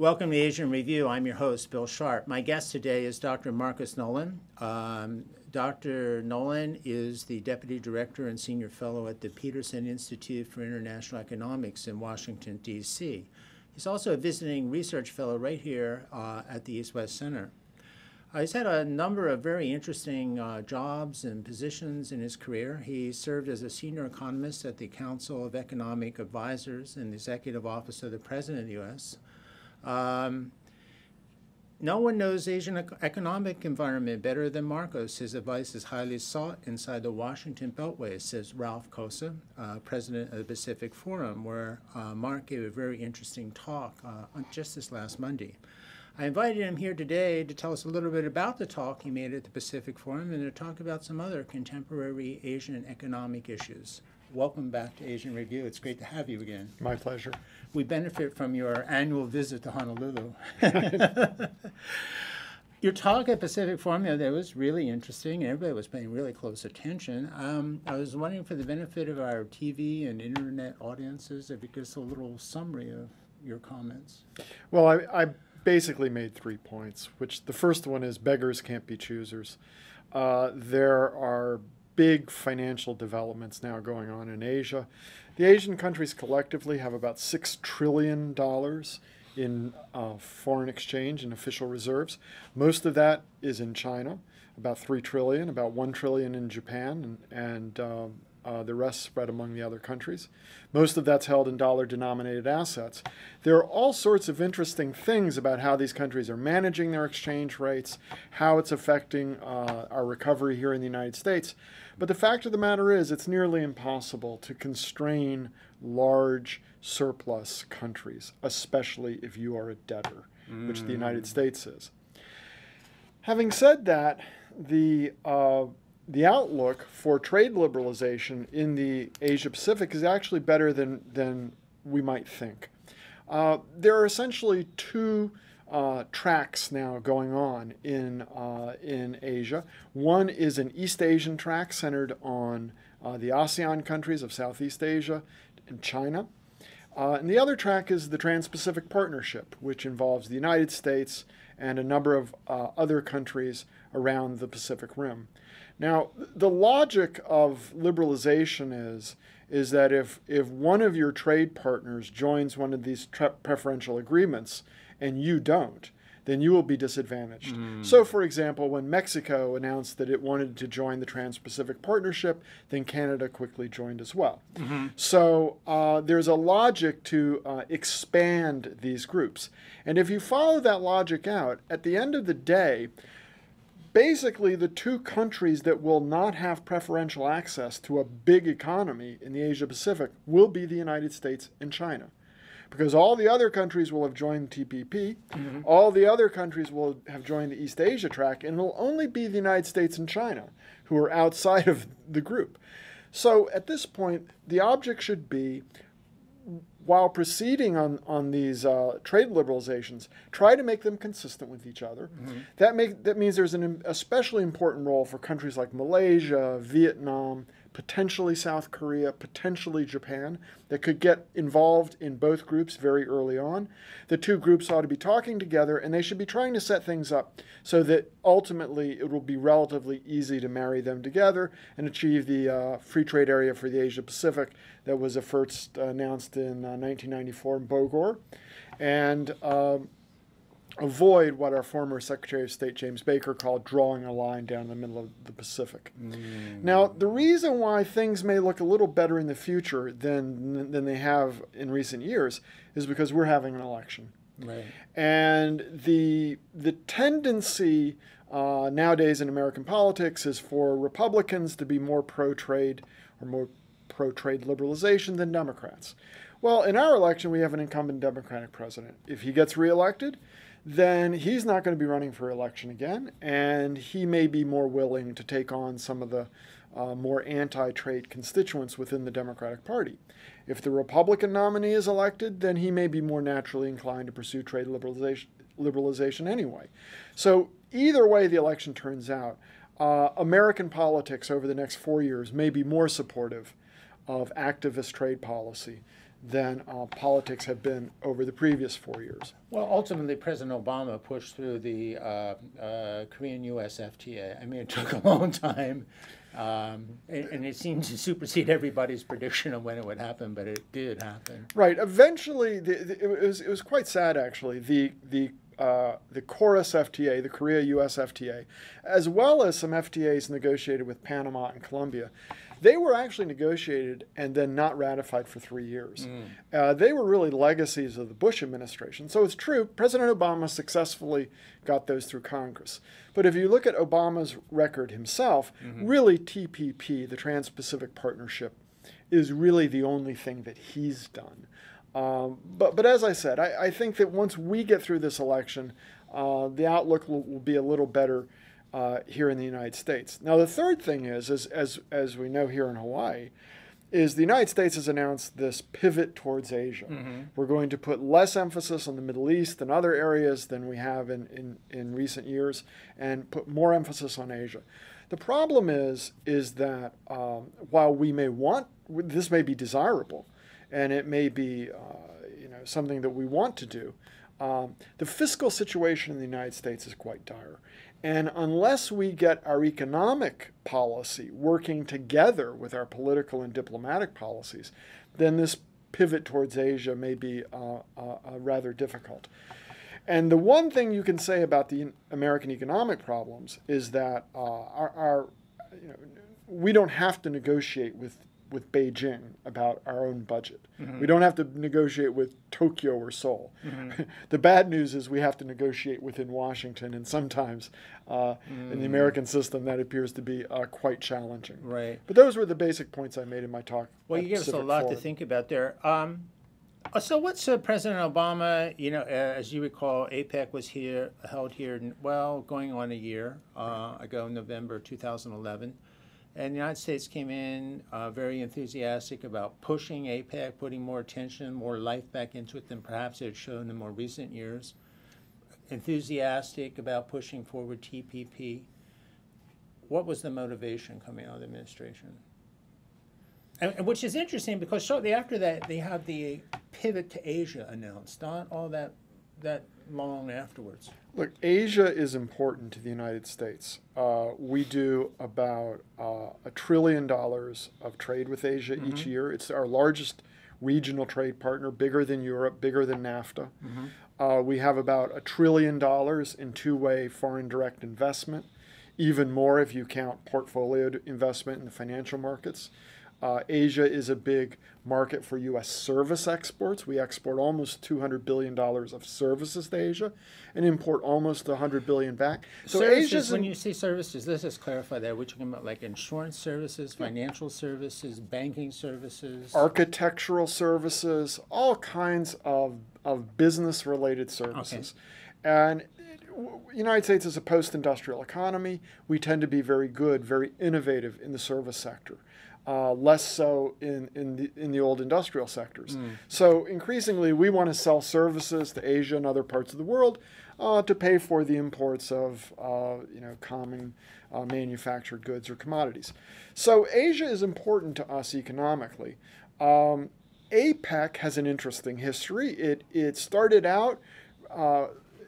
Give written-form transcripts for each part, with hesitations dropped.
Welcome to Asian Review. I'm your host, Bill Sharp. My guest today is Dr. Marcus Nolan. Dr. Nolan is the Deputy Director and Senior Fellow at the Peterson Institute for International Economics in Washington, D.C. He's also a visiting research fellow right here at the East-West Center. He's had a number of very interesting jobs and positions in his career. He served as a senior economist at the Council of Economic Advisors and the Executive Office of the President of the U.S. No one knows Asian economic environment better than Marcos. His advice is highly sought inside the Washington Beltway, says Ralph Kosa, president of the Pacific Forum, where Mark gave a very interesting talk just this last Monday. I invited him here today to tell us a little bit about the talk he made at the Pacific Forum and to talk about some other contemporary Asian economic issues. Welcome back to Asian Review. It's great to have you again. My pleasure. We benefit from your annual visit to Honolulu. Your talk at Pacific Forum the other day was really interesting. Everybody was paying really close attention. I was wondering, for the benefit of our TV and internet audiences, if you could give us a little summary of your comments. Well, I basically made 3 points, which the first one is beggars can't be choosers. There are big financial developments now going on in Asia. The Asian countries collectively have about $6 trillion in foreign exchange and official reserves. Most of that is in China, about $3 trillion, about $1 trillion in Japan, and the rest spread among the other countries. Most of that's held in dollar-denominated assets. There are all sorts of interesting things about how these countries are managing their exchange rates, how it's affecting our recovery here in the United States. But the fact of the matter is, it's nearly impossible to constrain large surplus countries, especially if you are a debtor, which the United States is. Having said that, the outlook for trade liberalization in the Asia-Pacific is actually better than we might think. There are essentially two tracks now going on in Asia. One is an East Asian track centered on the ASEAN countries of Southeast Asia and China. And the other track is the Trans-Pacific Partnership, which involves the United States and a number of other countries around the Pacific Rim. Now, the logic of liberalization is that if one of your trade partners joins one of these preferential agreements and you don't, then you will be disadvantaged. So, for example, when Mexico announced that it wanted to join the Trans-Pacific Partnership, then Canada quickly joined as well. So there's a logic to expand these groups. And if you follow that logic out, at the end of the day, basically the two countries that will not have preferential access to a big economy in the Asia-Pacific will be the United States and China. Because all the other countries will have joined TPP, all the other countries will have joined the East Asia track, and it'll only be the United States and China who are outside of the group. So at this point, the object should be, while proceeding on these trade liberalizations, try to make them consistent with each other. That means there's an especially important role for countries like Malaysia, Vietnam, potentially South Korea, potentially Japan, that could get involved in both groups very early on. The two groups ought to be talking together, and they should be trying to set things up so that ultimately it will be relatively easy to marry them together and achieve the free trade area for the Asia-Pacific that was first announced in 1994 in Bogor, and avoid what our former Secretary of State James Baker called drawing a line down the middle of the Pacific. Now, the reason why things may look a little better in the future than they have in recent years is because we're having an election. Right. And the tendency nowadays in American politics is for Republicans to be more pro-trade or more pro-trade liberalization than Democrats. Well, in our election, we have an incumbent Democratic president. If he gets reelected, then he's not going to be running for election again, and he may be more willing to take on some of the more anti-trade constituents within the Democratic Party. If the Republican nominee is elected, then he may be more naturally inclined to pursue trade liberalization anyway. So either way the election turns out, American politics over the next 4 years may be more supportive of activist trade policy than politics have been over the previous 4 years. Well, ultimately, President Obama pushed through the Korean-U.S. FTA. I mean, it took a long time, and it seemed to supersede everybody's prediction of when it would happen, but it did happen. Right. Eventually, it was quite sad, actually. The Chorus FTA, the Korea-U.S. FTA, as well as some FTAs negotiated with Panama and Colombia, they were actually negotiated and then not ratified for 3 years. They were really legacies of the Bush administration. So it's true, President Obama successfully got those through Congress. But if you look at Obama's record himself, really TPP, the Trans-Pacific Partnership, is really the only thing that he's done. But as I said, I think that once we get through this election, the outlook will be a little better here in the United States. Now, the third thing is as we know here in Hawaii, is the United States has announced this pivot towards Asia. We're going to put less emphasis on the Middle East and other areas than we have in recent years, and put more emphasis on Asia. The problem is that while we may want, this may be desirable, and it may be something that we want to do, the fiscal situation in the United States is quite dire. And unless we get our economic policy working together with our political and diplomatic policies, then this pivot towards Asia may be rather difficult. And the one thing you can say about the American economic problems is that we don't have to negotiate with Beijing about our own budget. We don't have to negotiate with Tokyo or Seoul. The bad news is we have to negotiate within Washington, and sometimes in the American system that appears to be quite challenging. Right. But those were the basic points I made in my talk. Well, you gave us a lot to think about there. So what's President Obama, as you recall, APEC was held here, going on a year ago, November 2011. And the United States came in very enthusiastic about pushing APEC, putting more attention, more life back into it than perhaps it had shown in more recent years. Enthusiastic about pushing forward TPP. What was the motivation coming out of the administration? And which is interesting because shortly after that, they have the pivot to Asia announced, not all that long afterwards. Look, Asia is important to the United States. We do about $1 trillion of trade with Asia each year. It's our largest regional trade partner, bigger than Europe, bigger than NAFTA. We have about $1 trillion in two-way foreign direct investment, even more if you count portfolio investment in the financial markets. Asia is a big market for U.S. service exports. We export almost $200 billion of services to Asia and import almost $100 billion back. So services, when you say services, let's just clarify that. We're talking about like insurance services, financial services, banking services, architectural services, all kinds of business-related services. Okay. And the United States is a post-industrial economy. We tend to be very good, very innovative in the service sector. Less so in the old industrial sectors. So increasingly, we want to sell services to Asia and other parts of the world to pay for the imports of common manufactured goods or commodities. So Asia is important to us economically. APEC has an interesting history. It started out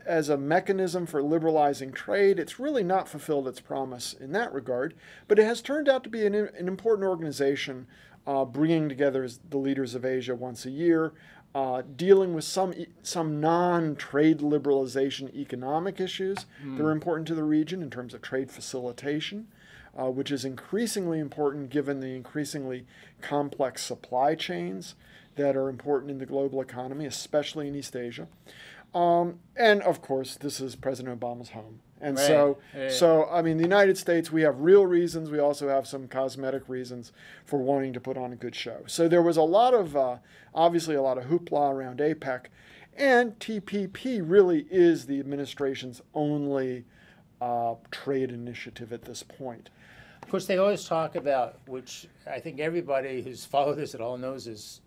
as a mechanism for liberalizing trade. It's really not fulfilled its promise in that regard, but it has turned out to be an important organization, bringing together the leaders of Asia once a year, dealing with some non-trade liberalization economic issues that are important to the region in terms of trade facilitation, which is increasingly important given the increasingly complex supply chains that are important in the global economy, especially in East Asia. And of course, this is President Obama's home. And right. So I mean, the United States, we have real reasons. We also have some cosmetic reasons for wanting to put on a good show. So there was a lot of, obviously a lot of hoopla around APEC. And TPP really is the administration's only trade initiative at this point. Of course, they always talk about, which I think everybody who's followed this at all knows is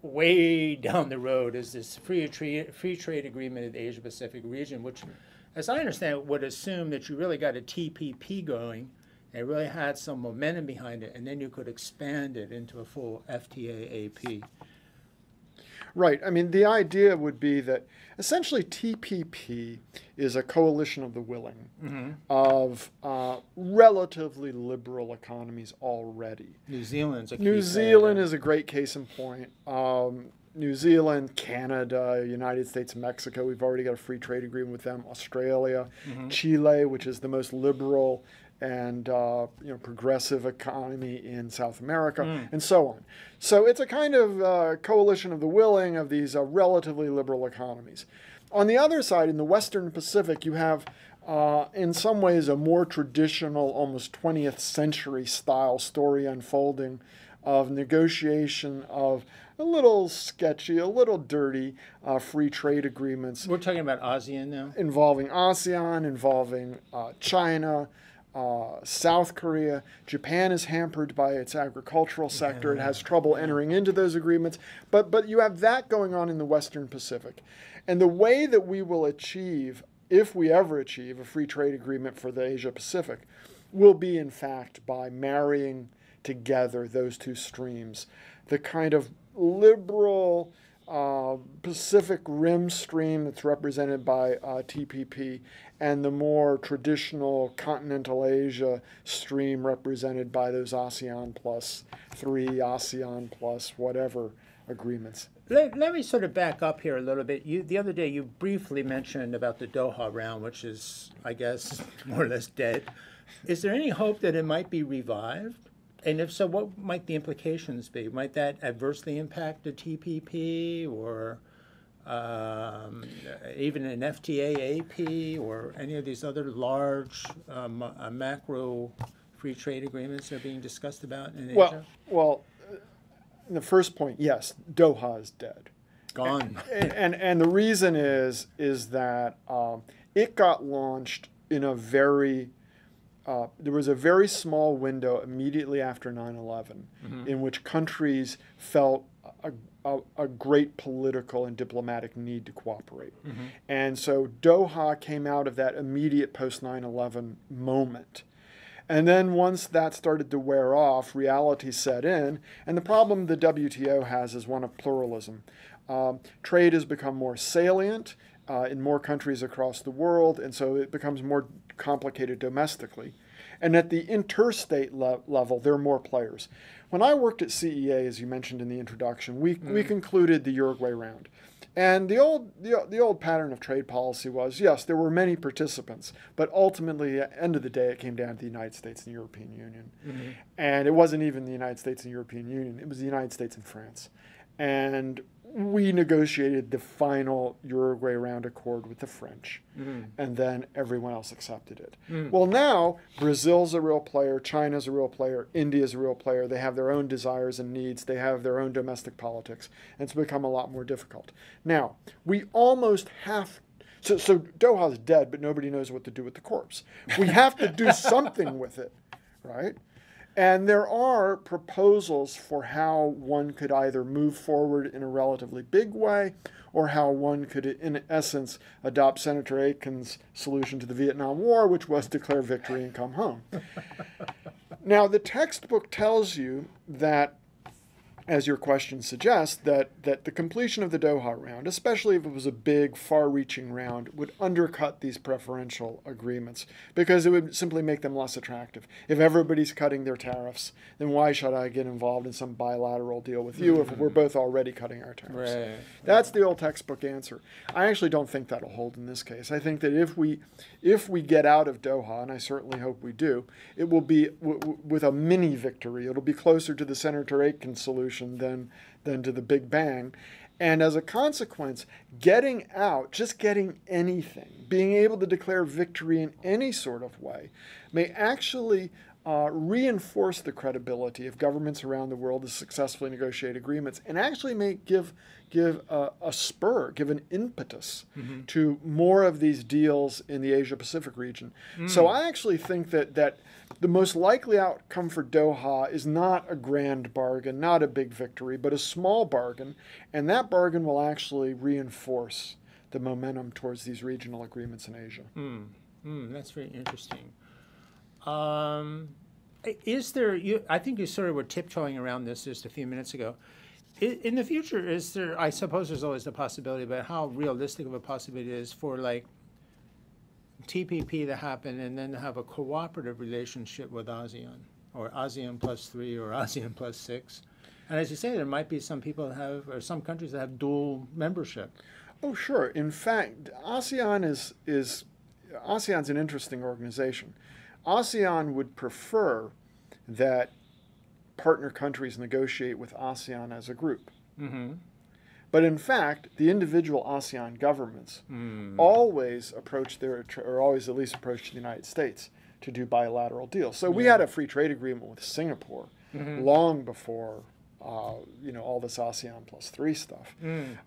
way down the road, is this free trade agreement in the Asia-Pacific region, which, as I understand it, would assume that you really got a TPP going, and really had some momentum behind it, and then you could expand it into a full FTA-AP. Right. I mean, the idea would be that essentially TPP is a coalition of the willing of relatively liberal economies already. New Zealand's a key New player Zealand there. is a great case in point. New Zealand, Canada, United States, Mexico, we've already got a free trade agreement with them. Australia, Chile, which is the most liberal and progressive economy in South America, and so on. So it's a kind of coalition of the willing of these relatively liberal economies. On the other side, in the Western Pacific, you have, in some ways, a more traditional, almost 20th century style story unfolding of negotiation of a little sketchy, a little dirty free trade agreements. We're talking about ASEAN now? Involving ASEAN, involving China, South Korea. Japan is hampered by its agricultural sector. It has trouble entering into those agreements. But you have that going on in the Western Pacific. And the way that we will achieve, if we ever achieve, a free trade agreement for the Asia Pacific will be, in fact, by marrying together those two streams. The kind of liberal Pacific Rim stream that's represented by TPP, and the more traditional continental Asia stream represented by those ASEAN plus 3, ASEAN plus whatever agreements. Let me sort of back up here a little bit. The other day you briefly mentioned about the Doha round, which is, I guess, more or less dead. Is there any hope that it might be revived? And if so, what might the implications be? Might that adversely impact the TPP or even an FTA, AP, or any of these other large macro free trade agreements that are being discussed about in Asia? Well, the first point, yes, Doha is dead. Gone. And the reason is that it got launched in a very there was a very small window immediately after 9/11 in which countries felt a great political and diplomatic need to cooperate. And so Doha came out of that immediate post 9/11 moment. And then once that started to wear off, reality set in. And the problem the WTO has is one of pluralism. Trade has become more salient in more countries across the world, and so it becomes more complicated domestically. And at the interstate level, there are more players. When I worked at CEA, as you mentioned in the introduction, we concluded the Uruguay round. And the old pattern of trade policy was, yes, there were many participants, but ultimately, at the end of the day, it came down to the United States and the European Union. And it wasn't even the United States and the European Union, it was the United States and France. And we negotiated the final Uruguay round accord with the French, and then everyone else accepted it. Well, now Brazil's a real player, China's a real player, India's a real player. They have their own desires and needs. They have their own domestic politics, and it's become a lot more difficult. Now, we almost have so Doha's dead, but nobody knows what to do with the corpse. We have to do something with it, right? And there are proposals for how one could either move forward in a relatively big way or how one could, in essence, adopt Senator Aitken's solution to the Vietnam War, which was declare victory and come home. Now, the textbook tells you that, as your question suggests, that the completion of the Doha round, especially if it was a big, far-reaching round, would undercut these preferential agreements because it would simply make them less attractive. If everybody's cutting their tariffs, then why should I get involved in some bilateral deal with you if we're both already cutting our tariffs? Right. That's the old textbook answer. I actually don't think that'll hold in this case. I think that if we get out of Doha, and I certainly hope we do, it will be with a mini victory. It'll be closer to the Senator Aitken solution than to the Big Bang. And as a consequence, getting out, just getting anything, being able to declare victory in any sort of way, may actually reinforce the credibility of governments around the world to successfully negotiate agreements, and actually may give a spur, give an impetus to more of these deals in the Asia-Pacific region. So I actually think that the most likely outcome for Doha is not a grand bargain, not a big victory, but a small bargain, and that bargain will actually reinforce the momentum towards these regional agreements in Asia. That's very interesting. Is there, I think you sort of were tiptoeing around this just a few minutes ago, In the future, is there, I suppose there's always the possibility, but how realistic of a possibility it is for like TPP to happen and then to have a cooperative relationship with ASEAN, or ASEAN +3 or ASEAN +6? And as you say, there might be some people that have, or some countries that have dual membership. Oh, sure. In fact, ASEAN's an interesting organization. ASEAN would prefer that partner countries negotiate with ASEAN as a group. Mm-hmm. But in fact, the individual ASEAN governments always approach or always at least approach the United States to do bilateral deals. So we had a free trade agreement with Singapore long before all this ASEAN +3 stuff.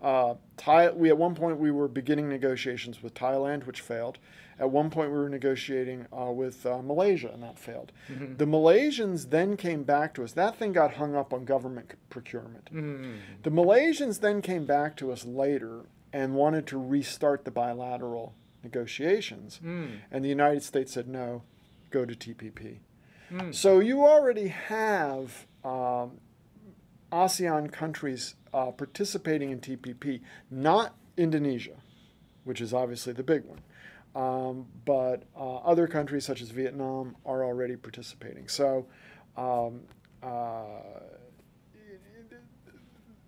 At one point we were beginning negotiations with Thailand, which failed. At one point we were negotiating with Malaysia, and that failed. The Malaysians then came back to us. That thing got hung up on government procurement. The Malaysians then came back to us later and wanted to restart the bilateral negotiations. And the United States said, no, go to TPP. So you already have ASEAN countries participating in TPP, not Indonesia, which is obviously the big one, but other countries such as Vietnam are already participating. So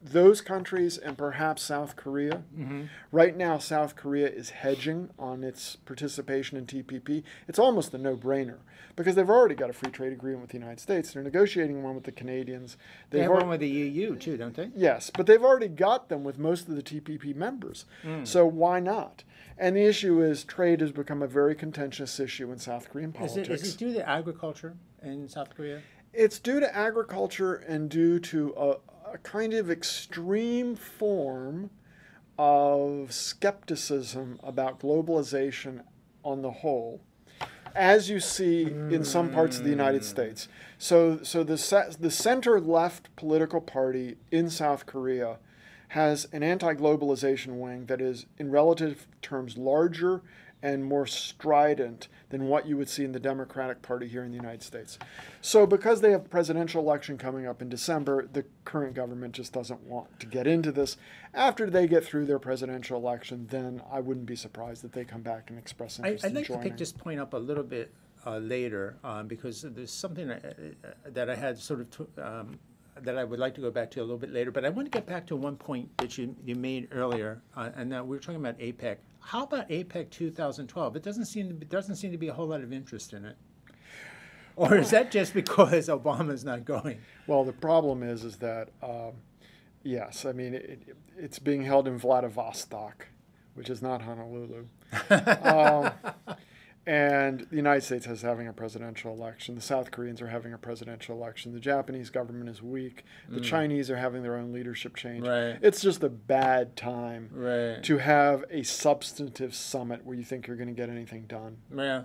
those countries and perhaps South Korea. Right now, South Korea is hedging on its participation in TPP. It's almost a no-brainer because they've already got a free trade agreement with the United States. They're negotiating one with the Canadians. They have one with the EU too, don't they? Yes, but they've already got them with most of the TPP members. So why not? And the issue is trade has become a very contentious issue in South Korean politics. Is it due to agriculture in South Korea? It's due to agriculture and due to a kind of extreme form of skepticism about globalization on the whole, as you see in some parts of the United States. So the center-left political party in South Korea has an anti-globalization wing that is, in relative terms, larger and more strident than what you would see in the Democratic Party here in the United States. So because they have a presidential election coming up in December, the current government just doesn't want to get into this. After they get through their presidential election, then I wouldn't be surprised that they come back and express interest in I'd like joining. to pick this point up a little bit later because there's something that I had sort of that I would like to go back to a little bit later. But I want to get back to one point that you made earlier, and that we were talking about APEC. How about APEC 2012? It doesn't seem to be a whole lot of interest in it. Or is that just because Obama's not going? Well, the problem is that, yes, I mean, it's being held in Vladivostok, which is not Honolulu. And the United States is having a presidential election. The South Koreans are having a presidential election. The Japanese government is weak. The Chinese are having their own leadership change. Right. It's just a bad time Right. to have a substantive summit where you think you're going to get anything done. Yeah.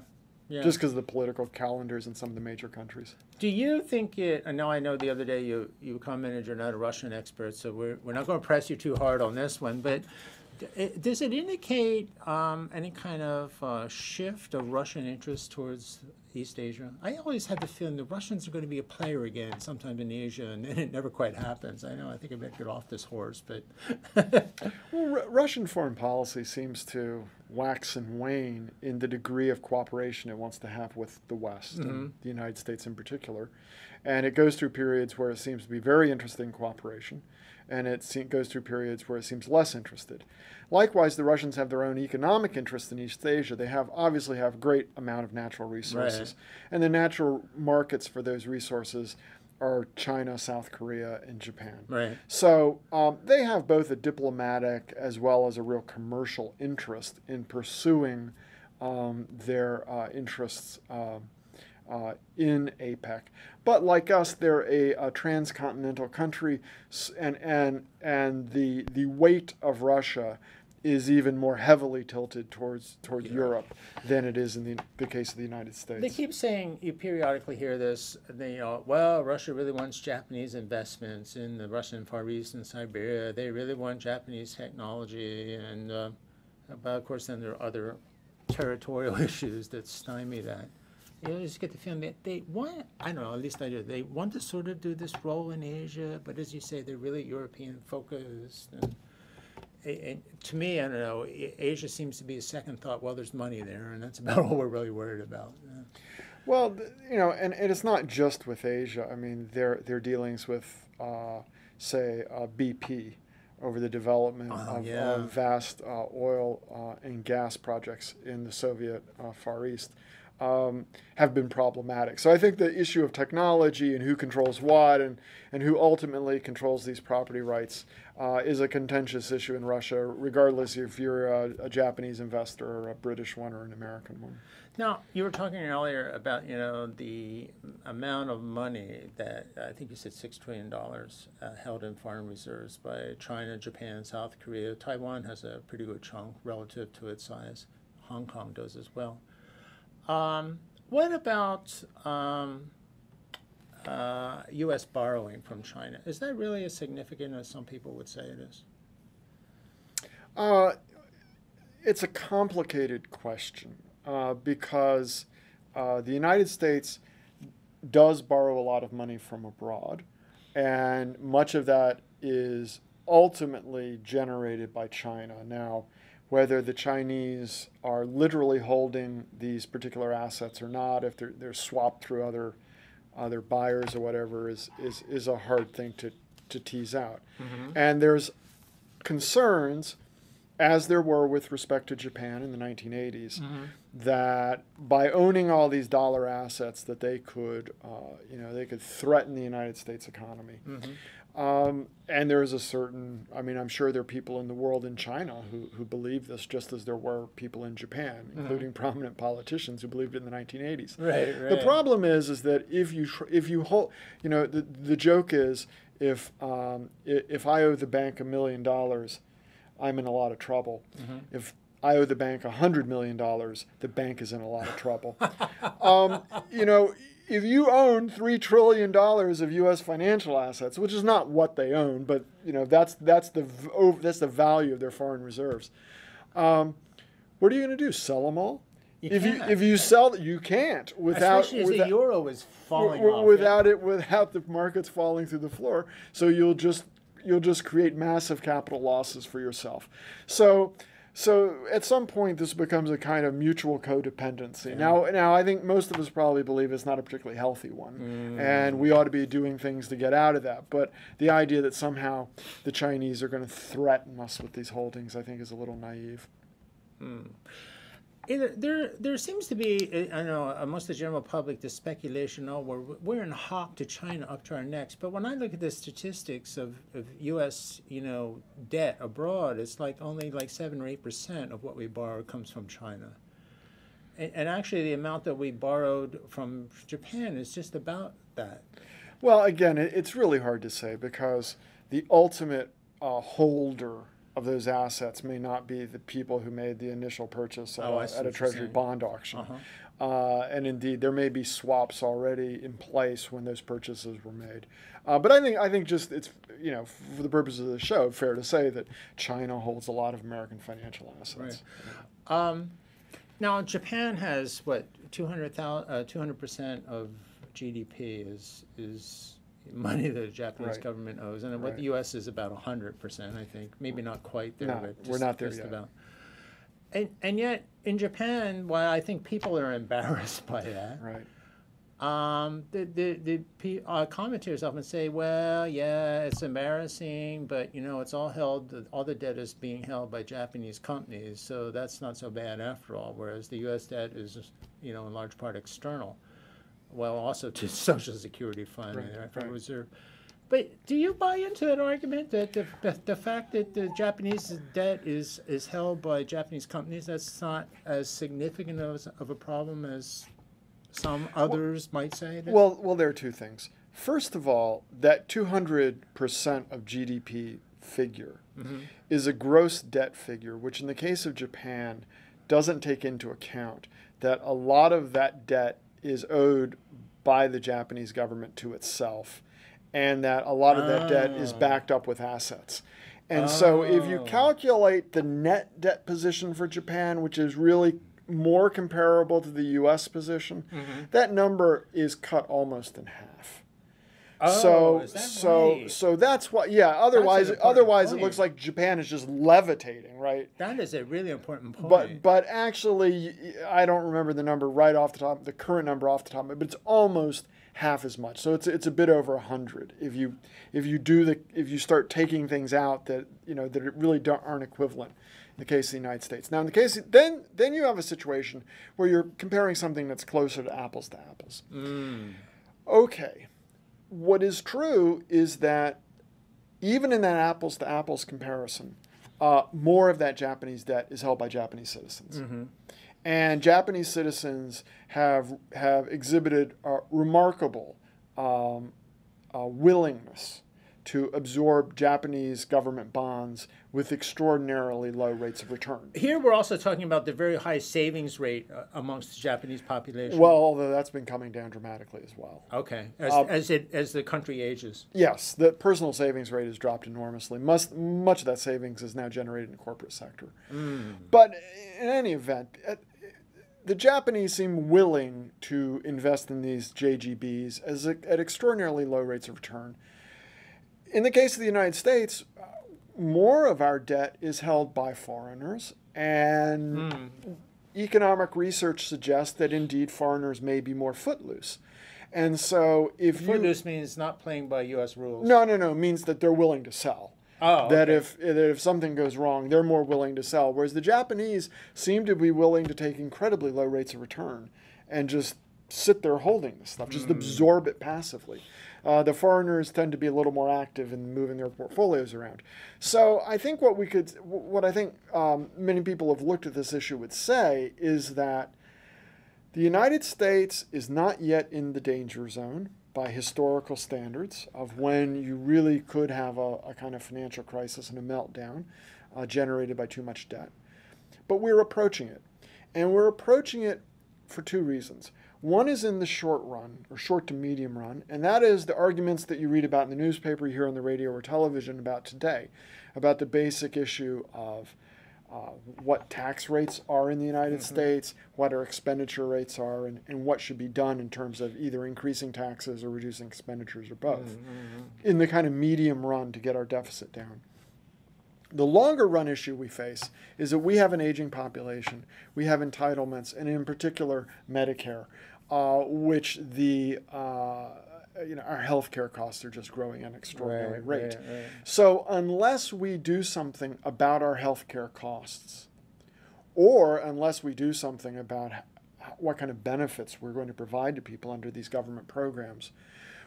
Yeah. Just because of the political calendars in some of the major countries. Do you think it? And now I know the other day you commented you're not a Russian expert, so we're not going to press you too hard on this one. But does it indicate any kind of shift of Russian interest towards East Asia? I always had the feeling the Russians are going to be a player again sometime in Asia, and then it never quite happens. I know, I think I better get off this horse, but... Well, Russian foreign policy seems to wax and wane in the degree of cooperation it wants to have with the West, and the United States in particular. And it goes through periods where it seems to be very interested in cooperation, and it goes through periods where it seems less interested. Likewise, the Russians have their own economic interests in East Asia. They obviously have a great amount of natural resources. Right. And the natural markets for those resources are China, South Korea, and Japan. Right. So they have both a diplomatic as well as a real commercial interest in pursuing their interests in APEC. But like us, they're a transcontinental country, and the weight of Russia is even more heavily tilted towards Europe than it is in the case of the United States. They keep saying, you periodically hear this, well, Russia really wants Japanese investments in the Russian Far East and Siberia. They really want Japanese technology, but of course then there are other territorial issues that stymie that. You just get the feeling that they want, I don't know, at least I do, they want to sort of do this role in Asia, but as you say, they're really European focused. And to me, I don't know, Asia seems to be a second thought. Well, there's money there, and that's about all we're really worried about. Well, and it's not just with Asia. I mean, their dealings with, say, BP over the development of vast oil and gas projects in the Soviet Far East have been problematic. So I think the issue of technology and who controls what and who ultimately controls these property rights is a contentious issue in Russia, regardless if you're a Japanese investor or a British one or an American one. Now, you were talking earlier about, the amount of money that, I think you said $6 trillion held in foreign reserves by China, Japan, South Korea. Taiwan has a pretty good chunk relative to its size. Hong Kong does as well. What about U.S. borrowing from China? Is that really as significant as some people would say it is? It's a complicated question because the United States does borrow a lot of money from abroad, and much of that is ultimately generated by China. Now, whether the Chinese are literally holding these particular assets or not, if they're swapped through other buyers or whatever, is a hard thing to tease out. Mm-hmm. And there's concerns, as there were with respect to Japan in the 1980s, mm-hmm. that by owning all these dollar assets, that they could threaten the United States economy. Mm-hmm. And there's a certain, I'm sure there are people in the world in China who believe this, just as there were people in Japan, including prominent politicians who believed it in the 1980s. Right. The problem is that if you hold, the joke is if I owe the bank $1 million, I'm in a lot of trouble. Mm-hmm. If I owe the bank $100 million, the bank is in a lot of trouble. If you own $3 trillion of U.S. financial assets, which is not what they own, but that's the value of their foreign reserves. What are you going to do? Sell them all? If you sell, you can't without. Especially as the euro is falling off. Without the markets falling through the floor. So you'll just create massive capital losses for yourself. So at some point, this becomes a kind of mutual codependency. Yeah. Now, I think most of us probably believe it's not a particularly healthy one, and we ought to be doing things to get out of that. But the idea that somehow the Chinese are going to threaten us with these holdings, I think, is a little naive. There seems to be, I know, amongst the general public, the speculation, we're in hock to China up to our necks. But when I look at the statistics of U.S., debt abroad, it's only 7 or 8% of what we borrow comes from China. And actually, the amount that we borrowed from Japan is just about that. Well, again, it's really hard to say because the ultimate holder of those assets may not be the people who made the initial purchase at a Treasury bond auction. Uh-huh. And indeed, there may be swaps already in place when those purchases were made. But I think just it's, for the purposes of the show, fair to say that China holds a lot of American financial assets. Right. Now, Japan has, 200% of GDP is money that the Japanese government owes, and what the U.S. is about 100%, I think. Maybe not quite there, but we're not there yet. About. And yet, in Japan, while I think people are embarrassed by that, the commentators often say, well, yeah, it's embarrassing, but, it's all the debt is being held by Japanese companies, so that's not so bad after all, whereas the U.S. debt is, in large part external. Well, also to Social Security Fund and the Federal Reserve. But do you buy into that argument that the fact that the Japanese debt is held by Japanese companies, that's not as significant of a problem as some others might say it is? Well, there are two things. First of all, that 200% of GDP figure is a gross debt figure, which in the case of Japan doesn't take into account that a lot of that debt is owed by the Japanese government to itself, and that a lot of that debt is backed up with assets. And so if you calculate the net debt position for Japan, which is really more comparable to the U.S. position, that number is cut almost in half. Oh, is that right? So that's why. Yeah. Otherwise, it looks like Japan is just levitating, right? That is a really important point. But actually, I don't remember the number right off the top, the current number off the top, but it's almost half as much. So it's a bit over 100. If you start taking things out that that really aren't equivalent. In the case of the United States. Now, in the case then you have a situation where you're comparing something that's closer to apples. Okay. What is true is that even in that apples to apples comparison, more of that Japanese debt is held by Japanese citizens. And Japanese citizens have exhibited remarkable willingness to absorb Japanese government bonds with extraordinarily low rates of return. Here we're also talking about the very high savings rate amongst the Japanese population. Well, although that's been coming down dramatically as well. Okay, as the country ages. Yes, the personal savings rate has dropped enormously. Much of that savings is now generated in the corporate sector. But in any event, the Japanese seem willing to invest in these JGBs at extraordinarily low rates of return. In the case of the United States, more of our debt is held by foreigners, and economic research suggests that indeed foreigners may be more footloose. And so footloose means not playing by U.S. rules. No, it means that they're willing to sell. Oh, that okay. if something goes wrong, they're more willing to sell, whereas the Japanese seem to be willing to take incredibly low rates of return and just sit there holding this stuff, just absorb it passively. The foreigners tend to be a little more active in moving their portfolios around. So I think what I think many people have looked at this issue would say is that the United States is not yet in the danger zone by historical standards of when you really could have a kind of financial crisis and a meltdown generated by too much debt. But we're approaching it. And we're approaching it for two reasons. One is in the short run, or short to medium run, and that is the arguments that you read about in the newspaper, you hear on the radio or television about today, about the basic issue of what tax rates are in the United States, what our expenditure rates are, and what should be done in terms of either increasing taxes or reducing expenditures or both, in the kind of medium run to get our deficit down. The longer run issue we face is that we have an aging population, we have entitlements, and in particular Medicare, which our healthcare costs are just growing at an extraordinary rate. Right. So unless we do something about our healthcare costs, or unless we do something about what kind of benefits we're going to provide to people under these government programs,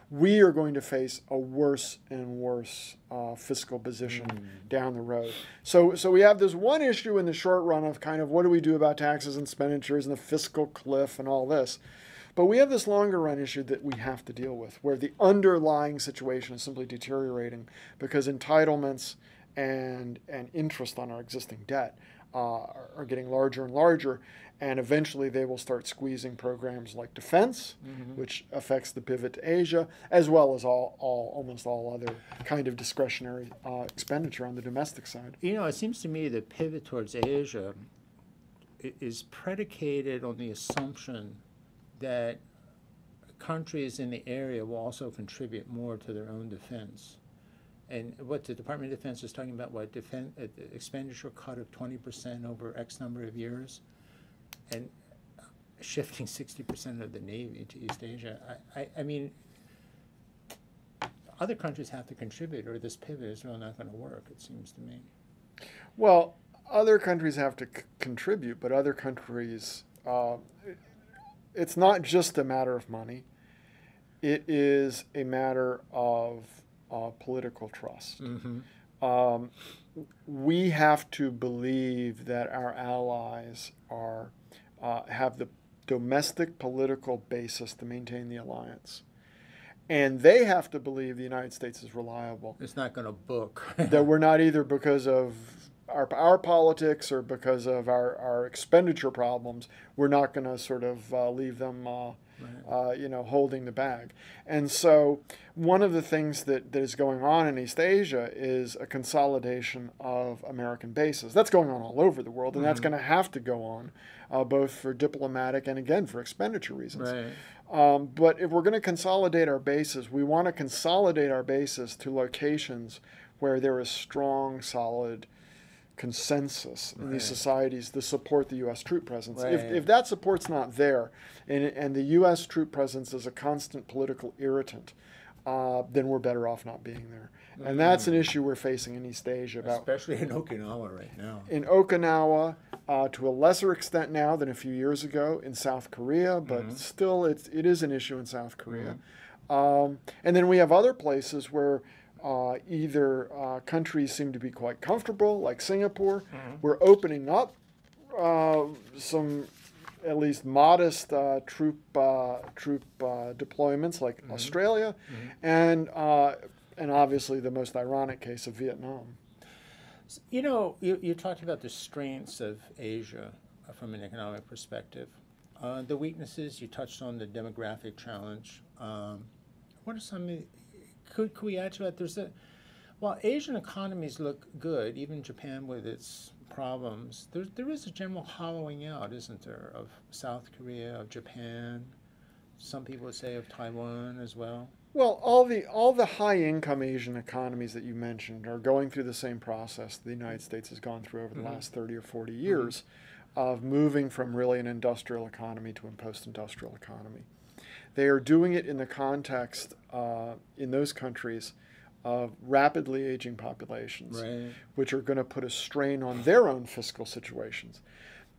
we are going to face a worse and worse fiscal position down the road. So we have this one issue in the short run of kind of what do we do about taxes and expenditures and the fiscal cliff and all this. But we have this longer run issue that we have to deal with, where the underlying situation is simply deteriorating because entitlements and interest on our existing debt are getting larger and larger, and eventually they will start squeezing programs like defense, which affects the pivot to Asia, as well as almost all other kind of discretionary expenditure on the domestic side. It seems to me the pivot towards Asia is predicated on the assumption that countries in the area will also contribute more to their own defense. And what the Department of Defense is talking about, expenditure cut of 20% over X number of years, and shifting 60% of the Navy to East Asia. I mean, other countries have to contribute, or this pivot is really not going to work, it seems to me. Well, other countries have to contribute, but other countries, it's not just a matter of money. It is a matter of political trust. We have to believe that our allies have the domestic political basis to maintain the alliance. And they have to believe the United States is reliable. It's not going to book. That we're not either because of our politics or because of our expenditure problems, we're not going to sort of leave them holding the bag. And so one of the things that is going on in East Asia is a consolidation of American bases. That's going on all over the world, and that's going to have to go on, both for diplomatic and, again, for expenditure reasons. Right. But if we're going to consolidate our bases, we want to consolidate our bases to locations where there is strong, solid consensus in these societies to support the U.S. troop presence. Right. If that support's not there, and the U.S. troop presence is a constant political irritant, then we're better off not being there. And that's an issue we're facing in East Asia. Especially in Okinawa right now. In Okinawa, to a lesser extent now than a few years ago, in South Korea, but still it is an issue in South Korea. And then we have other places where either countries seem to be quite comfortable, like Singapore. We're opening up some at least modest troop deployments, like Australia, and obviously the most ironic case of Vietnam. You know, you talked about the strengths of Asia from an economic perspective. The weaknesses, you touched on the demographic challenge. What are some? Could we add to that? While Asian economies look good, even Japan with its problems, there is a general hollowing out, isn't there, of South Korea, of Japan, some people would say of Taiwan as well? Well, all the high-income Asian economies that you mentioned are going through the same process the United States has gone through over the last 30 or 40 years of moving from really an industrial economy to a post-industrial economy. They are doing it in the context, in those countries, of rapidly aging populations, which are going to put a strain on their own fiscal situations.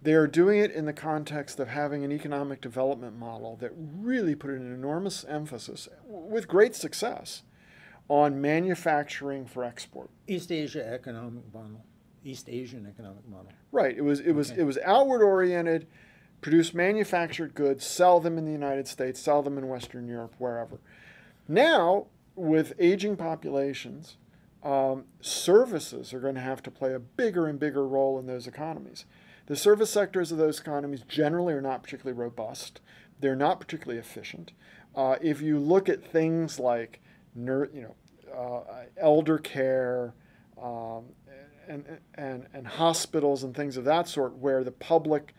They are doing it in the context of having an economic development model that really put an enormous emphasis, with great success, on manufacturing for export. East Asian economic model. Right. It was outward oriented. Produce manufactured goods, sell them in the United States, sell them in Western Europe, wherever. Now, with aging populations, services are going to have to play a bigger and bigger role in those economies. The service sectors of those economies generally are not particularly robust. They're not particularly efficient. If you look at things like elder care and hospitals and things of that sort, where the public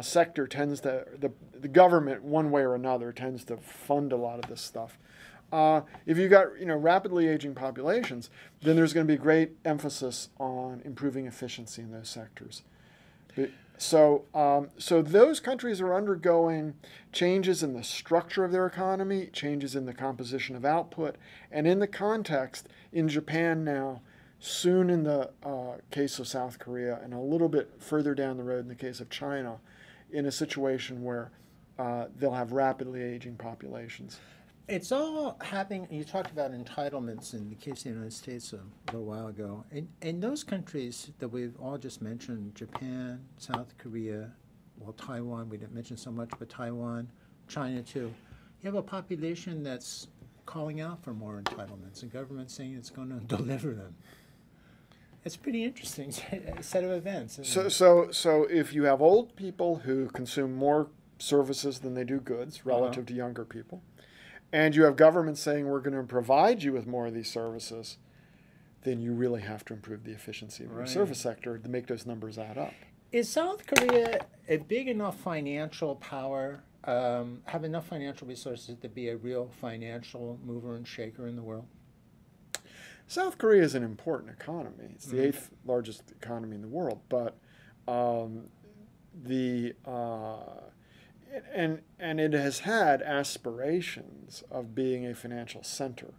sector tends to, the government one way or another tends to fund a lot of this stuff. If you've got rapidly aging populations, then there's going to be great emphasis on improving efficiency in those sectors. So those countries are undergoing changes in the structure of their economy, changes in the composition of output, and in the context in Japan now, soon in the case of South Korea, and a little bit further down the road in the case of China, in a situation where they'll have rapidly aging populations. It's all happening. You talked about entitlements in the case of the United States a little while ago. And those countries that we've all just mentioned, Japan, South Korea, well, Taiwan, we didn't mention so much, but Taiwan, China too. You have a population that's calling out for more entitlements, and government saying it's going to deliver them. It's a pretty interesting set of events. So if you have old people who consume more services than they do goods relative to younger people, and you have governments saying we're going to provide you with more of these services, then you really have to improve the efficiency of your service sector to make those numbers add up. Is South Korea a big enough financial power, have enough financial resources to be a real financial mover and shaker in the world? South Korea is an important economy. It's the 8th largest economy in the world, but and it has had aspirations of being a financial center.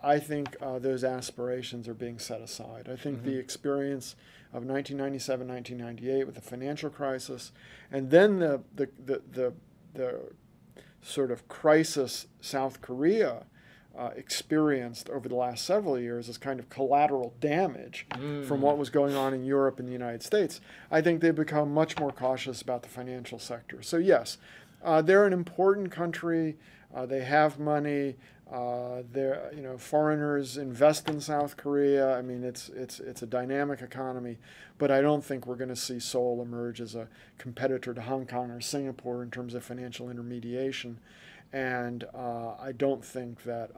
I think those aspirations are being set aside. I think the experience of 1997, 1998 with the financial crisis, and then the sort of crisis South Korea experienced over the last several years as kind of collateral damage from what was going on in Europe and the United States, I think they've become much more cautious about the financial sector. So yes, they're an important country. They have money. Foreigners invest in South Korea. I mean, it's a dynamic economy, but I don't think we're going to see Seoul emerge as a competitor to Hong Kong or Singapore in terms of financial intermediation. And I don't think that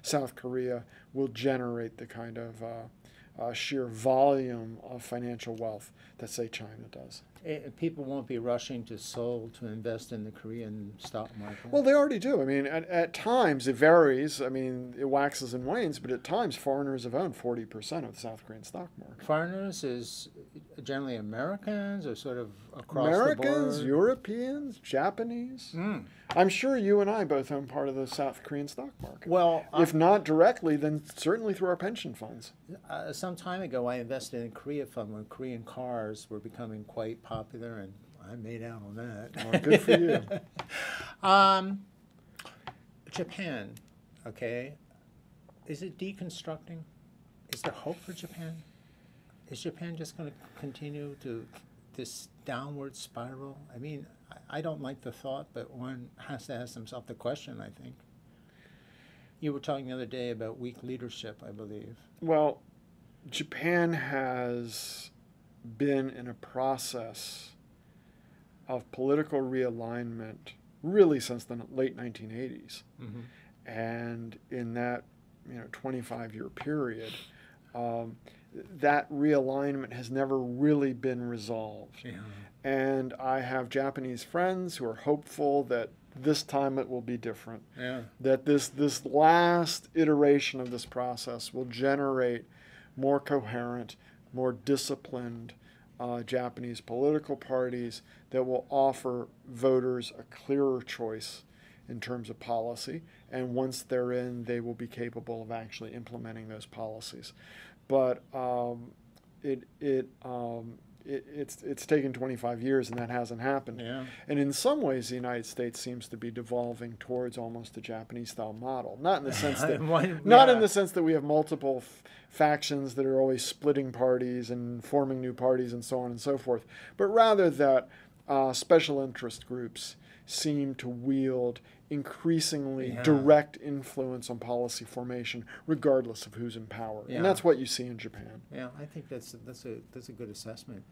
South Korea will generate the kind of sheer volume of financial wealth that, say, China does. People won't be rushing to Seoul to invest in the Korean stock market. Well, they already do. I mean, at times it varies. I mean, it waxes and wanes, but at times foreigners have owned 40% of the South Korean stock market. Foreigners is generally Americans or sort of across the Americans, board? Europeans, Japanese. I'm sure you and I both own part of the South Korean stock market. Well, if not directly, then certainly through our pension funds. Some time ago, I invested in a Korea fund when Korean cars were becoming quite popular, and I made out on that. Well, good for you. Japan, okay. Is it deconstructing? Is there hope for Japan? Is Japan just going to continue to this downward spiral? I mean, I don't like the thought, but one has to ask himself the question, I think. You were talking the other day about weak leadership, I believe. Well, Japan has been in a process of political realignment really since the late 1980s. Mm-hmm. And in that 25-year period, that realignment has never really been resolved. Yeah. And I have Japanese friends who are hopeful that this time it will be different. Yeah. That this last iteration of this process will generate more coherent, more disciplined Japanese political parties that will offer voters a clearer choice in terms of policy. And once they're in, they will be capable of actually implementing those policies. But it's taken 25 years, and that hasn't happened. Yeah. And in some ways, the United States seems to be devolving towards almost a Japanese-style model. Not in the sense that in the sense that we have multiple factions that are always splitting parties and forming new parties and so on and so forth, but rather that special interest groups seem to wield increasingly direct influence on policy formation, regardless of who's in power, and that's what you see in Japan. Yeah, I think that's a good assessment.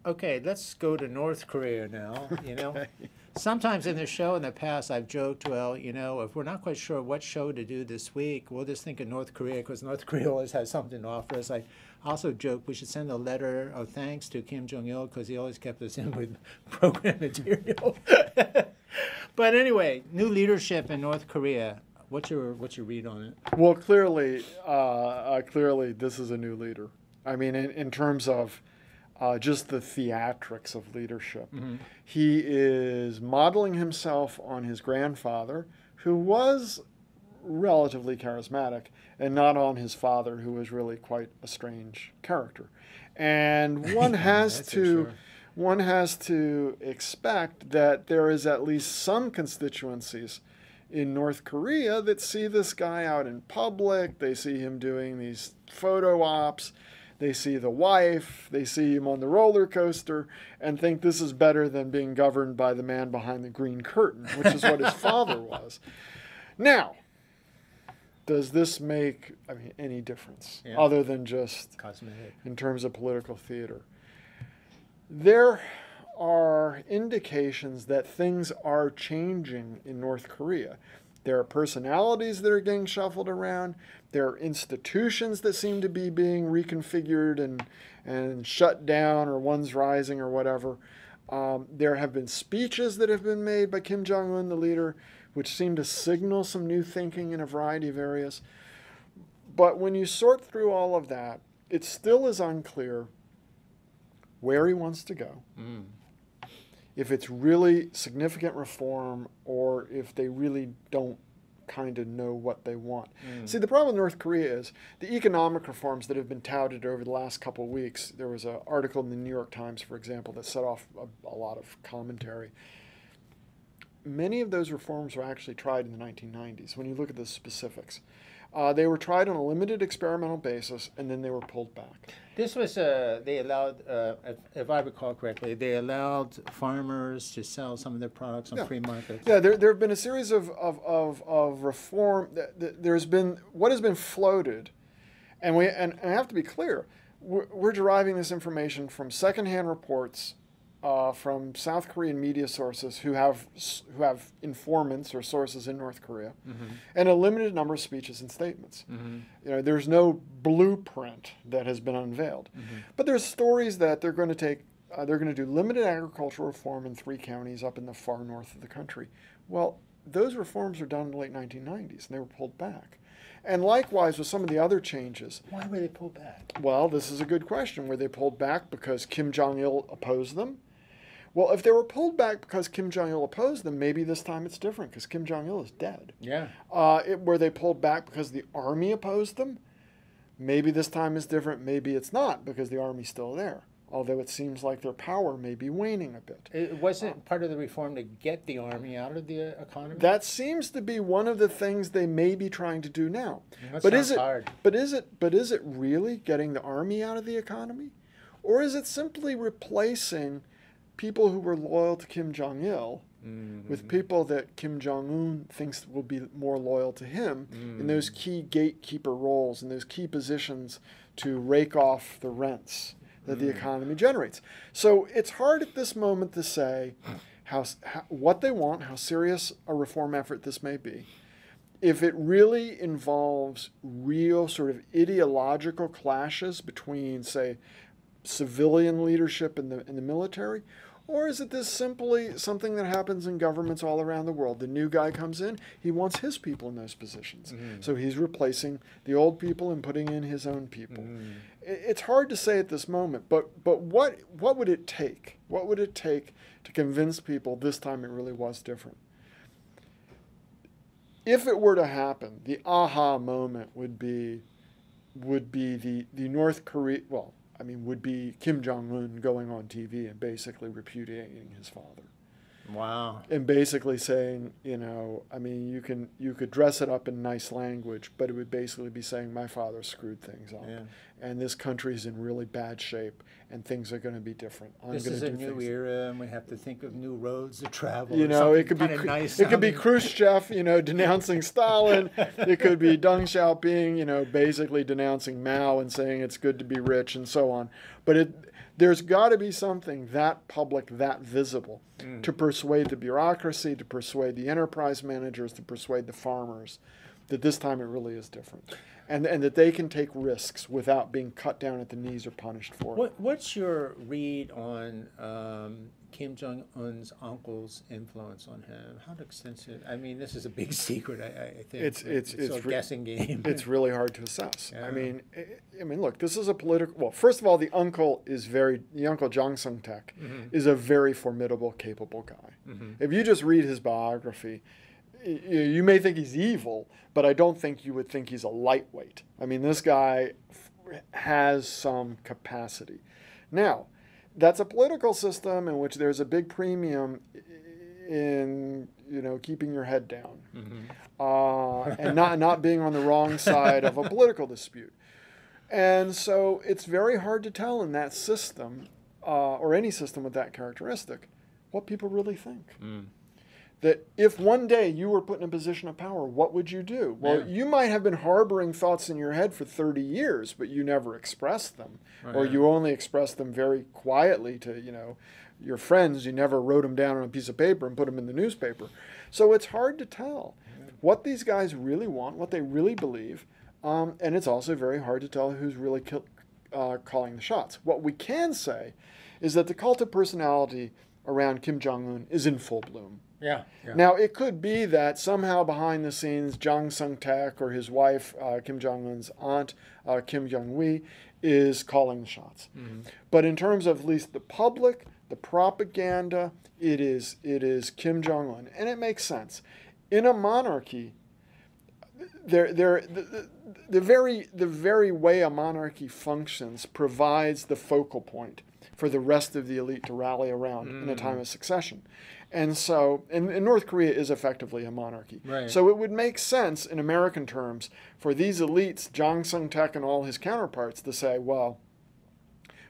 Okay, let's go to North Korea now. Okay. Sometimes in the show in the past, I've joked, well, if we're not quite sure what show to do this week, we'll just think of North Korea because North Korea always has something to offer us. I also joke we should send a letter of thanks to Kim Jong-il because he always kept us in with program material. But anyway, new leadership in North Korea. What's your read on it? Well, clearly, this is a new leader. I mean, in terms of just the theatrics of leadership. Mm-hmm. He is modeling himself on his grandfather, who was relatively charismatic, and not on his father, who was really quite a strange character. And one has to expect that there is at least some constituencies in North Korea that see this guy out in public. They see him doing these photo ops. They see the wife, they see him on the roller coaster, and think this is better than being governed by the man behind the green curtain, which is what his father was. Now, does this make any difference other than just cosmetic in terms of political theater? There are indications that things are changing in North Korea. There are personalities that are getting shuffled around. There are institutions that seem to be being reconfigured and shut down, or one's rising or whatever. There have been speeches that have been made by Kim Jong-un, the leader, which seem to signal some new thinking in a variety of areas. But when you sort through all of that, it still is unclear where he wants to go. Mm. If it's really significant reform, or if they really don't kind of know what they want. Mm. See, the problem with North Korea is the economic reforms that have been touted over the last couple of weeks. There was an article in the New York Times, for example, that set off a lot of commentary. Many of those reforms were actually tried in the 1990s, when you look at the specifics. They were tried on a limited experimental basis, and then they were pulled back. This was, they allowed, if I recall correctly, they allowed farmers to sell some of their products on free markets. Yeah, there have been a series of reform. There's been, what has been floated, and I have to be clear, we're deriving this information from secondhand reports from South Korean media sources who have informants or sources in North Korea, and a limited number of speeches and statements. There's no blueprint that has been unveiled, but there's stories that they're going to do limited agricultural reform in 3 counties up in the far north of the country. Well, those reforms were done in the late 1990s, and they were pulled back. And likewise with some of the other changes. Why were they pulled back? Well, this is a good question. Were they pulled back because Kim Jong-il opposed them? Well, if they were pulled back because Kim Jong-il opposed them, maybe this time it's different because Kim Jong-il is dead. Yeah. Were they pulled back because the army opposed them? Maybe this time is different. Maybe it's not because the army's still there. Although it seems like their power may be waning a bit. It wasn't part of the reform to get the army out of the economy? That seems to be one of the things they may be trying to do now. That but sounds is it hard. But is it really getting the army out of the economy? Or is it simply replacing people who were loyal to Kim Jong-il with people that Kim Jong-un thinks will be more loyal to him in those key gatekeeper roles, in those key positions to rake off the rents that the economy generates? So it's hard at this moment to say what they want, how serious a reform effort this may be. If it really involves real sort of ideological clashes between, say, civilian leadership and the military, or is it this simply something that happens in governments all around the world? The new guy comes in, he wants his people in those positions. So he's replacing the old people and putting in his own people. It's hard to say at this moment, but what would it take? What would it take to convince people this time it really was different? If it were to happen, the aha moment would be the North Korea, would be Kim Jong-un going on TV and basically repudiating his father. Wow. And basically saying, you could dress it up in nice language, but it would basically be saying my father screwed things up. Yeah. And this country's in really bad shape and things are going to be different. This is a new era and we have to think of new roads to travel. It could be nice. It could be Khrushchev, denouncing Stalin. It could be Deng Xiaoping, basically denouncing Mao and saying it's good to be rich and so on. But there's got to be something that public, that visible, to persuade the bureaucracy, to persuade the enterprise managers, to persuade the farmers that this time it really is different. And that they can take risks without being cut down at the knees or punished for it. What's your read on Kim Jong-un's uncle's influence on him? How extensive? I mean, this is a big secret, I think. It's a guessing game. It's really hard to assess. Yeah. Look, this is a political... Well, first of all, the uncle Jang Sung-taek is a very formidable, capable guy. If you just read his biography, you may think he's evil, but I don't think you would think he's a lightweight. This guy has some capacity. Now, that's a political system in which there's a big premium in keeping your head down and not being on the wrong side of a political dispute. And so it's very hard to tell in that system, or any system with that characteristic, what people really think. That if one day you were put in a position of power, what would you do? Well, you might have been harboring thoughts in your head for 30 years, but you never expressed them. Right. Or you only expressed them very quietly to, your friends. You never wrote them down on a piece of paper and put them in the newspaper. So it's hard to tell what these guys really want, what they really believe, and it's also very hard to tell who's really calling the shots. What we can say is that the cult of personality around Kim Jong-un is in full bloom. Yeah. Now, it could be that somehow behind the scenes, Jang Sung-taek or his wife, Kim Jong-un's aunt, Kim Jong-wi, is calling the shots. But in terms of at least the public, the propaganda, it is Kim Jong-un. And it makes sense. In a monarchy, the very way a monarchy functions provides the focal point. for the rest of the elite to rally around in a time of succession. And so, and North Korea is effectively a monarchy. Right. So it would make sense in American terms for these elites, Jang Sung-taek and all his counterparts, to say, well,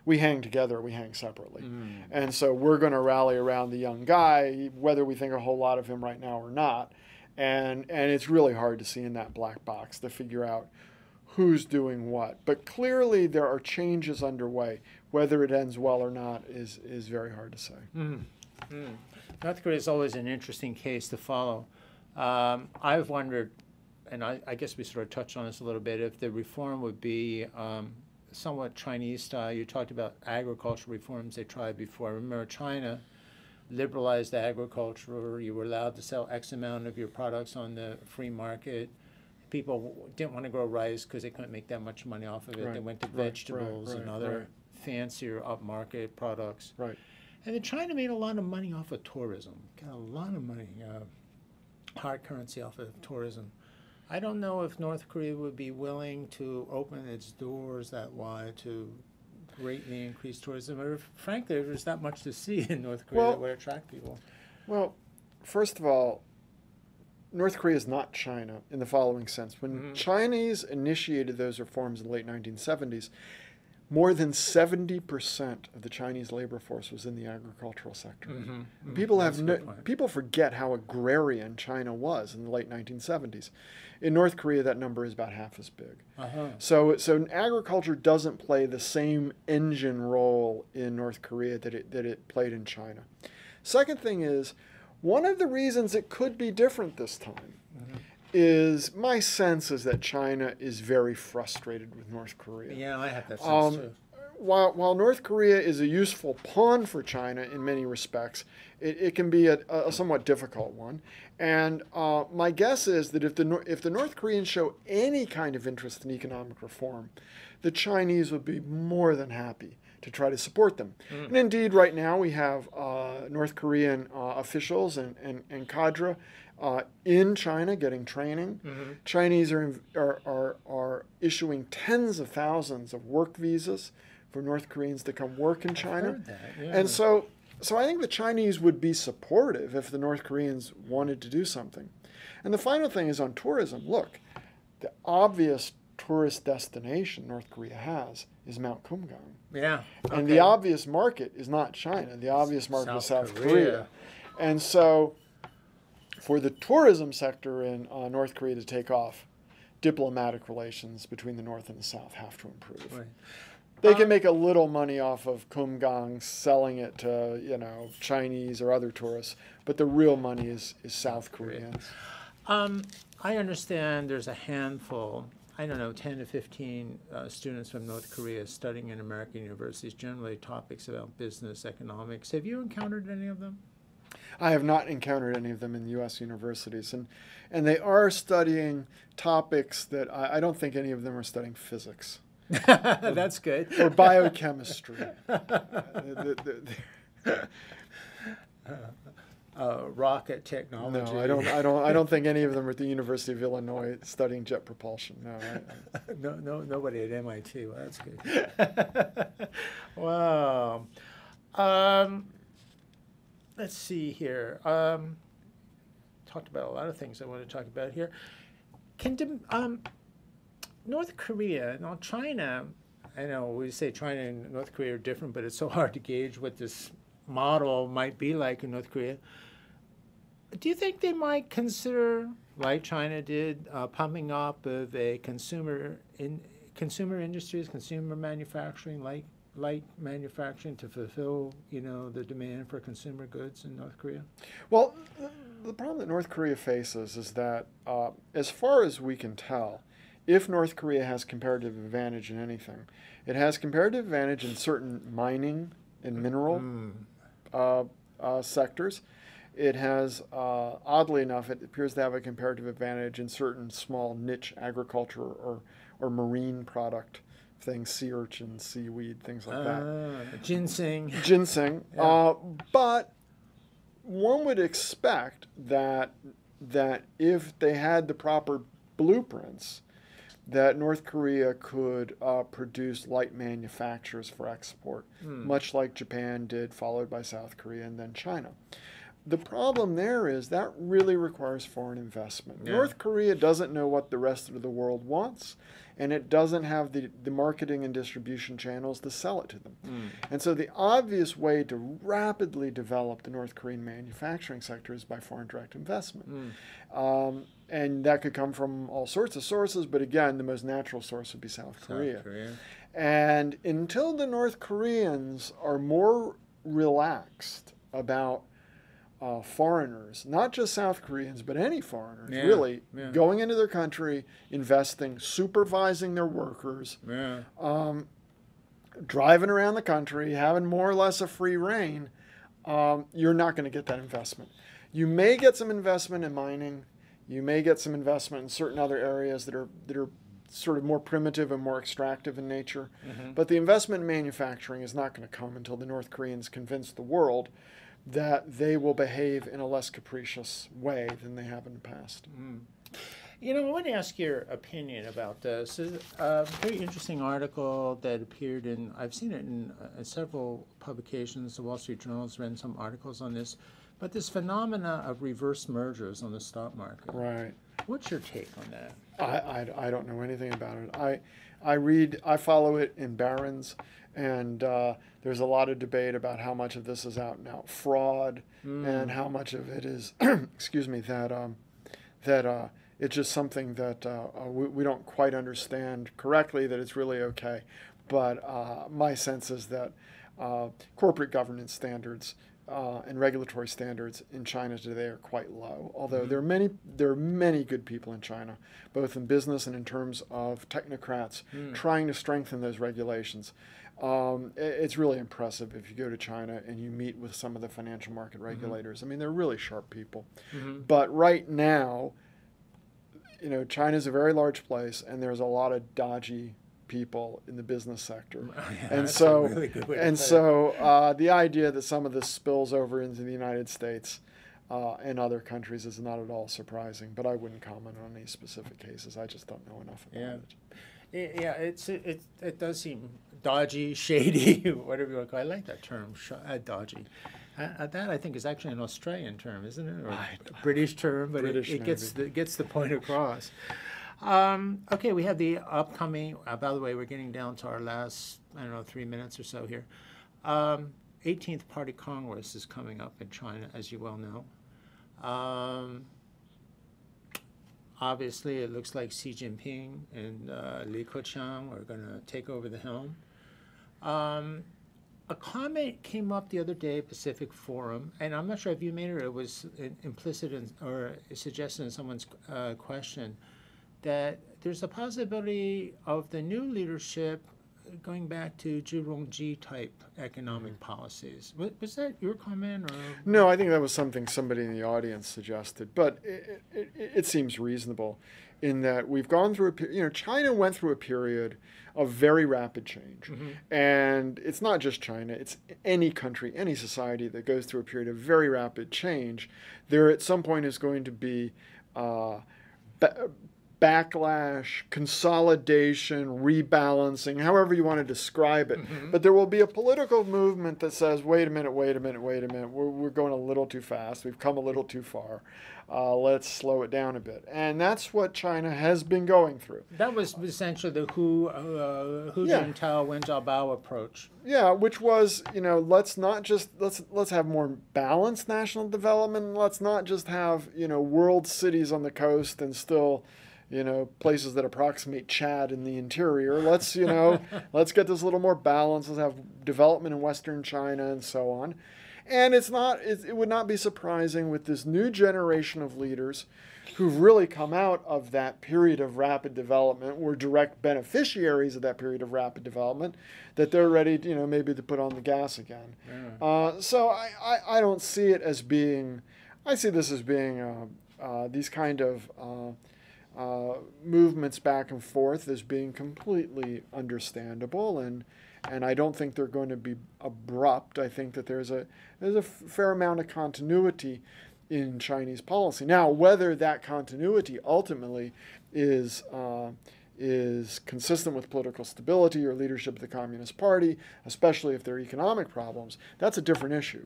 we hang together, we hang separately. And so we're going to rally around the young guy, whether we think a whole lot of him right now or not. And it's really hard to see in that black box to figure out who's doing what. But clearly there are changes underway. Whether it ends well or not is very hard to say. North Korea is always an interesting case to follow. I've wondered, and I guess we sort of touched on this a little bit, if the reform would be somewhat Chinese style. You talked about agricultural reforms they tried before. I remember China liberalized agriculture. You were allowed to sell X amount of your products on the free market. People didn't want to grow rice because they couldn't make that much money off of it. They went to vegetables and other fancier upmarket products. Right. And then China made a lot of money off of tourism. Got a lot of money, hard currency off of tourism. I don't know if North Korea would be willing to open its doors that wide to greatly increase tourism, or frankly, if there's that much to see in North Korea that would attract people. Well, first of all, North Korea is not China in the following sense. When Chinese initiated those reforms in the late 1970s, more than 70% of the Chinese labor force was in the agricultural sector. People forget how agrarian China was in the late 1970s. In North Korea, that number is about half as big. So agriculture doesn't play the same engine role in North Korea that it played in China. Second thing is, one of the reasons it could be different this time is my sense is that China is very frustrated with North Korea. Yeah, I have that sense too. While North Korea is a useful pawn for China in many respects, it can be a somewhat difficult one. And my guess is that if the North Koreans show any kind of interest in economic reform, the Chinese would be more than happy to try to support them. And indeed, right now we have North Korean officials and cadre in China getting training. Chinese are issuing tens of thousands of work visas for North Koreans to come work in China. I've heard that, yeah. And so I think the Chinese would be supportive if the North Koreans wanted to do something. And the final thing is on tourism. Look, the obvious tourist destination North Korea has is Mount Kumgang. Yeah. And the obvious market is not China. The obvious market is South Korea. And so for the tourism sector in North Korea to take off, diplomatic relations between the North and the South have to improve. Right. They can make a little money off of Kumgang, selling it to Chinese or other tourists, but the real money is South Koreans. I understand there's a handful, I don't know, 10 to 15 students from North Korea studying in American universities, generally topics about business, economics. Have you encountered any of them? I have not encountered any of them in U.S. universities, and they are studying topics that I don't think any of them are studying physics. That's good. Or biochemistry. Rocket technology. No, I don't think any of them are at the University of Illinois studying jet propulsion. No, nobody at MIT. Well, that's good. Wow. Let's see here. Talked about a lot of things I want to talk about here. North Korea, now China, I know we say China and North Korea are different, but it's so hard to gauge what this model might be like in North Korea. Do you think they might consider, like China did, pumping up of a consumer industries, consumer manufacturing, like light manufacturing to fulfill, the demand for consumer goods in North Korea? Well, the problem that North Korea faces is that, as far as we can tell, if North Korea has comparative advantage in anything, it has comparative advantage in certain mining and mineral sectors. It has, oddly enough, it appears to have a comparative advantage in certain small niche agriculture or marine product things, sea urchin, seaweed, things like that. Ginseng. Yeah. But one would expect that if they had the proper blueprints, that North Korea could produce light manufacturers for export, much like Japan did, followed by South Korea and then China. The problem there is that really requires foreign investment. Yeah. North Korea doesn't know what the rest of the world wants, and it doesn't have the marketing and distribution channels to sell it to them. And so the obvious way to rapidly develop the North Korean manufacturing sector is by foreign direct investment. And that could come from all sorts of sources, but again, the most natural source would be South Korea. And until the North Koreans are more relaxed about foreigners, not just South Koreans, but any foreigners, really, going into their country, investing, supervising their workers, driving around the country, having more or less a free reign, you're not going to get that investment. You may get some investment in mining. You may get some investment in certain other areas that are sort of more primitive and more extractive in nature. But the investment in manufacturing is not going to come until the North Koreans convince the world that they will behave in a less capricious way than they have in the past. You know, I want to ask your opinion about this. A very interesting article that appeared in, I've seen it in several publications. The Wall Street Journal has written some articles on this, but this phenomena of reverse mergers on the stock market. Right. What's your take on that? I don't know anything about it. I follow it in Barron's, and there's a lot of debate about how much of this is out and out fraud, and how much of it is, excuse me, that it's just something that we don't quite understand correctly, that it's really okay. But my sense is that corporate governance standards and regulatory standards in China today are quite low. Although there are many good people in China, both in business and in terms of technocrats trying to strengthen those regulations. It's really impressive if you go to China and you meet with some of the financial market regulators. I mean, they're really sharp people. But right now, you know, China's a very large place, and there's a lot of dodgy people in the business sector. And so, the idea that some of this spills over into the United States and other countries is not at all surprising. But I wouldn't comment on any specific cases. I just don't know enough about it. Yeah, it does seem dodgy, shady, whatever you want to call it. I like that term, dodgy. That I think is actually an Australian term, isn't it, or a British term? But it gets the point across. Okay, we have the upcoming. By the way, we're getting down to our last 3 minutes or so here. 18th Party Congress is coming up in China, as you well know. Obviously, it looks like Xi Jinping and Li Keqiang are going to take over the helm. A comment came up the other day at Pacific Forum, and I'm not sure if you made it or it was implicit or suggested in someone's question, that there's a possibility of the new leadership going back to Zhirongji type economic policies. Was that your comment? Or? No, I think that was something somebody in the audience suggested, but it seems reasonable in that we've gone through China went through a period of very rapid change. And it's not just China, it's any country, any society that goes through a period of very rapid change. There at some point is going to be backlash, consolidation, rebalancing, however you want to describe it. But there will be a political movement that says, wait a minute, we're going a little too fast. We've come a little too far. Let's slow it down a bit. And that's what China has been going through. That was essentially the Hu Jintao, Wen Jiabao approach. Yeah, which was, let's have more balanced national development. Let's not just have, world cities on the coast and still places that approximate Chad in the interior. Let's, let's get this a little more balanced. Let's have development in Western China and so on. And it would not be surprising with this new generation of leaders who've really come out of that period of rapid development, were direct beneficiaries of that period of rapid development, that they're ready, maybe to put on the gas again. So I don't see it as being, I see this as being these kind of movements back and forth as being completely understandable, and I don't think they're going to be abrupt. I think that there's a fair amount of continuity in Chinese policy. Now, whether that continuity ultimately is is consistent with political stability or leadership of the Communist Party, especially if there are economic problems, that's a different issue.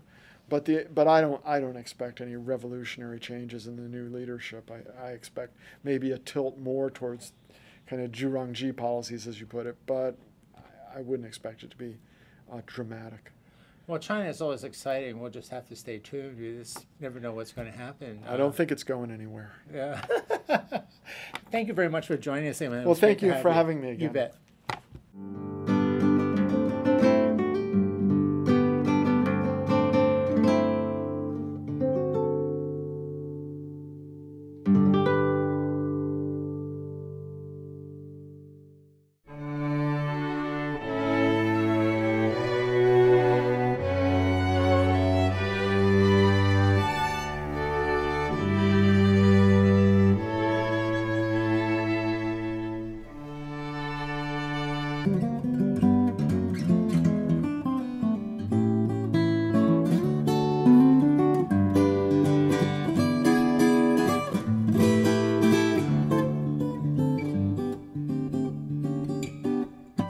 But I don't expect any revolutionary changes in the new leadership. I expect maybe a tilt more towards kind of Zhurongji policies, as you put it, but I wouldn't expect it to be dramatic. Well, China is always exciting. We'll just have to stay tuned. You just never know what's going to happen. I don't think it's going anywhere. Yeah. Thank you very much for joining us. Well, thank you for having me again. You bet.